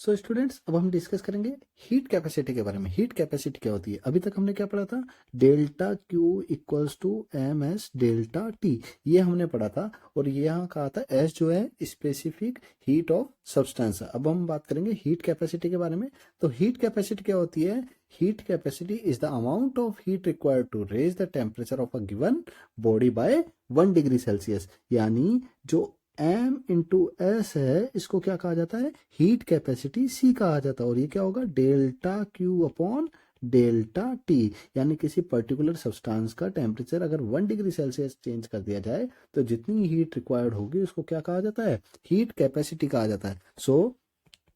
So students, अब हम discuss करेंगे हीट कैपेसिटी के बारे में। हीट कैपेसिटी क्या होती है? अभी तक हमने क्या पढ़ा था? Delta Q equals to M S delta T, ये हमने पढ़ा था। और यहाँ कहा था एस जो है स्पेसिफिक हीट ऑफ सब्सटेंस। अब हम बात करेंगे हीट कैपेसिटी के बारे में। तो हीट कैपेसिटी क्या होती है? Heat capacity is the amount of heat required to raise the temperature of a given body by 1 degree Celsius. यानी जो m इंटू एस है, इसको क्या कहा जाता है? हीट कैपेसिटी C कहा जाता है। और ये क्या होगा? Delta Q upon delta T. यानी किसी पर्टिकुलर सब्सटेंस का टेम्परेचर अगर 1 डिग्री सेल्सियस चेंज कर दिया जाए तो जितनी हीट रिक्वायर्ड होगी उसको क्या कहा जाता है? हीट कैपेसिटी कहा जाता है। So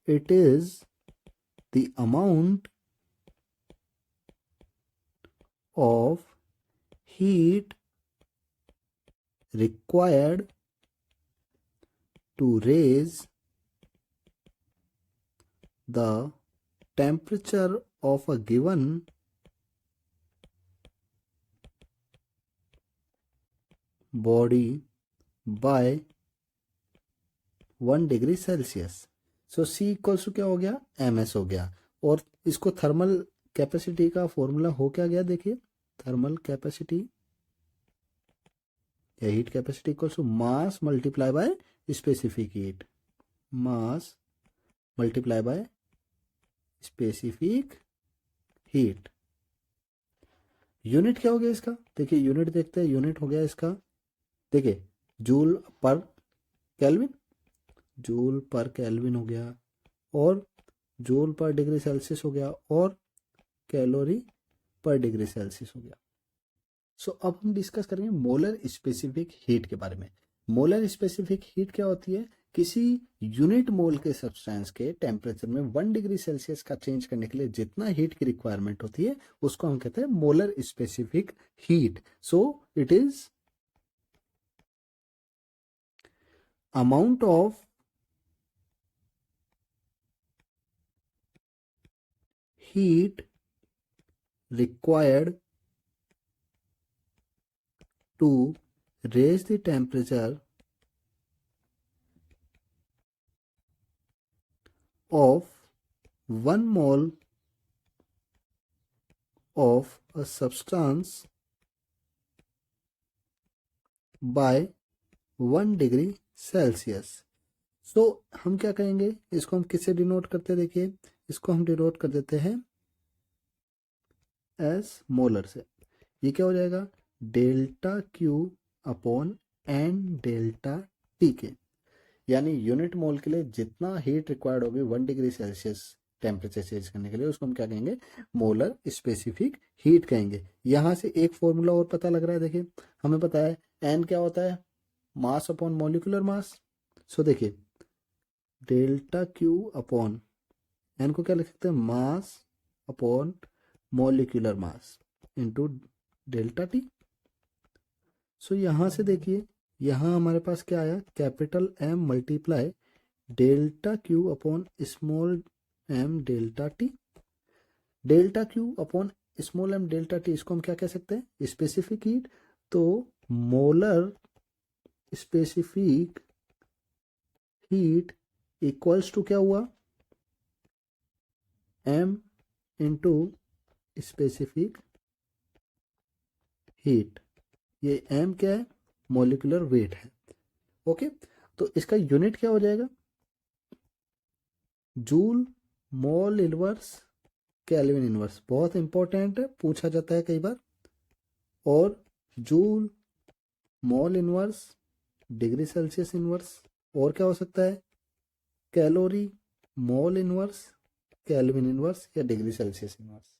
it is the amount of heat required to raise the temperature of a given body by 1 degree Celsius. So C equals to क्या हो गया? MS हो गया। और इसको थर्मल कैपेसिटी का फॉर्मूला हो क्या गया? देखिए, थर्मल कैपेसिटी या heat capacity equals to mass multiply by specific heat. Mass multiply by specific heat. Unit क्या हो गया इसका? देखिए यूनिट देखते हैं। यूनिट हो गया इसका, देखिए, जूल पर केल्विन। जूल पर केल्विन हो गया, और जूल पर डिग्री सेल्सियस हो गया, और कैलोरी पर डिग्री सेल्सियस हो गया। सो अब हम डिस्कस करेंगे मोलर स्पेसिफिक हीट के बारे में। मोलर स्पेसिफिक हीट क्या होती है? किसी यूनिट मोल के सब्सटेंस के टेम्परेचर में 1 डिग्री सेल्सियस का चेंज करने के लिए जितना हीट की रिक्वायरमेंट होती है उसको हम कहते हैं molar specific heat. So it is amount of heat required to raise the temperature of 1 mole of a substance by 1 degree Celsius. So हम क्या कहेंगे? इसको हम किससे डिनोट करते हैं? देखिए, इसको हम डिनोट कर देते हैं एस मोलर से। ये क्या हो जाएगा? Delta Q upon N delta T के। यानी यूनिट मोल के लिए जितना हीट रिक्वायर्ड होगी 1 डिग्री सेल्सियस टेम्परेचर चेंज करने के लिए, उसको हम क्या कहेंगे? मोलर स्पेसिफिक हीट कहेंगे। यहां से एक फॉर्मूला और पता लग रहा है। देखिए, हमें पता है एन क्या होता है? मास अपॉन मॉलिक्यूलर मास। सो देखिए, डेल्टा क्यू अपॉन एन को क्या लिख सकते हैं? Mass upon molecular mass into delta T. So यहां से देखिए, यहां हमारे पास क्या आया? Capital M multiply delta Q upon small M delta T. Delta Q upon small M delta T, इसको हम क्या कह सकते हैं? Specific heat. तो molar specific heat equals to क्या हुआ? M into specific heat. ये एम क्या है? मॉलिक्यूलर वेट है। ओके, तो इसका यूनिट क्या हो जाएगा? Joule mole inverse kelvin inverse. बहुत इंपॉर्टेंट है, पूछा जाता है कई बार। और joule mole inverse degree Celsius inverse. और क्या हो सकता है? Calorie mole inverse kelvin inverse या डिग्री सेल्सियस इनवर्स।